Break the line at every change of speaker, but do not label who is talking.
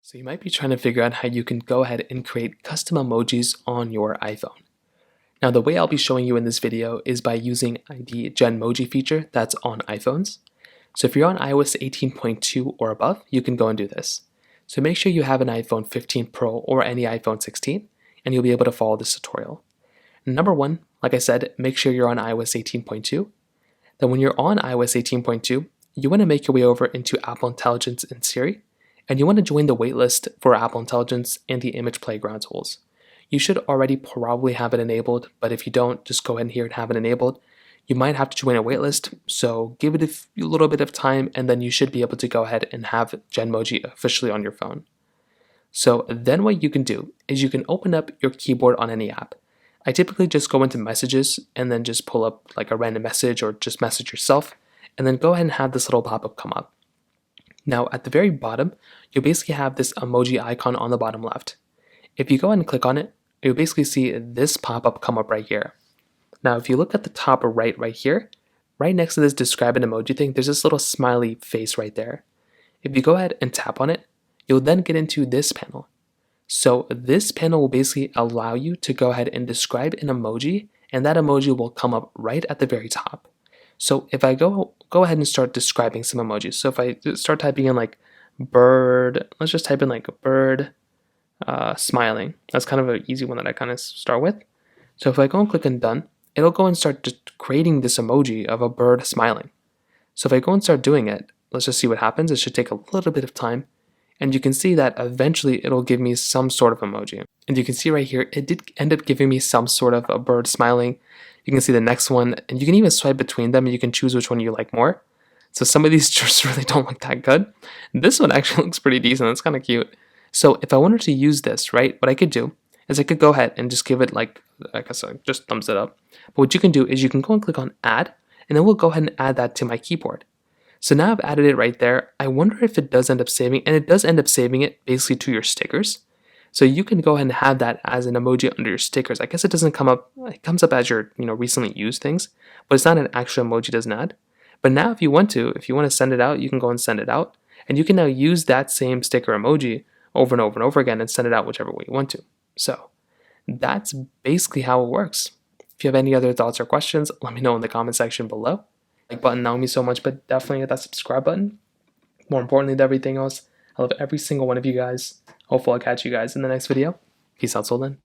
So you might be trying to figure out how you can go ahead and create custom emojis on your iPhone. Now the way I'll be showing you in this video is by using the Genmoji feature that's on iPhones. So if you're on iOS 18.2 or above, you can go and do this. So make sure you have an iPhone 15 Pro or any iPhone 16, and you'll be able to follow this tutorial. Number one, like I said, make sure you're on iOS 18.2. Then when you're on iOS 18.2, you want to make your way over into Apple Intelligence and Siri, and you want to join the waitlist for Apple Intelligence and the Image Playground tools. You should already probably have it enabled, but if you don't, just go ahead here and have it enabled. You might have to join a waitlist, so give it a little bit of time, and then you should be able to go ahead and have Genmoji officially on your phone. So then what you can do is you can open up your keyboard on any app. I typically just go into messages and then just pull up like a random message or just message yourself, and then go ahead and have this little pop-up come up. Now at the very bottom, you'll basically have this emoji icon on the bottom left. If you go ahead and click on it, you'll basically see this pop-up come up right here. Now if you look at the top right here, right next to this describe an emoji thing, there's this little smiley face right there. If you go ahead and tap on it, you'll then get into this panel. So this panel will basically allow you to go ahead and describe an emoji, and that emoji will come up right at the very top. So if I go ahead and start describing some emojis. So if I start typing in like bird, let's just type in like bird smiling. That's kind of an easy one that I kind of start with. So if I go and click on done, it'll go and start just creating this emoji of a bird smiling. So if I go and start doing it, let's just see what happens. It should take a little bit of time. And you can see that eventually it'll give me some sort of emoji. And you can see right here, it did end up giving me some sort of a bird smiling. You can see the next one, and you can even swipe between them and you can choose which one you like more. So some of these just really don't look that good. This one actually looks pretty decent. It's kind of cute. So if I wanted to use this, right, what I could do is I could go ahead and just give it like, I guess just thumbs it up. But what you can do is you can go and click on add, and then we'll go ahead and add that to my keyboard. So now I've added it right there. I wonder if it does end up saving, and it does end up saving it basically to your stickers. So you can go ahead and have that as an emoji under your stickers. I guess it doesn't come up, it comes up as your recently used things, but it's not an actual emoji, doesn't add. But now if you want to send it out, you can go and send it out. And you can now use that same sticker emoji over and over and over again and send it out whichever way you want to. So that's basically how it works. If you have any other thoughts or questions, let me know in the comment section below. Like button, that would mean so much, but definitely hit that subscribe button. More importantly than everything else, I love every single one of you guys. Hopefully I'll catch you guys in the next video. Peace out till then.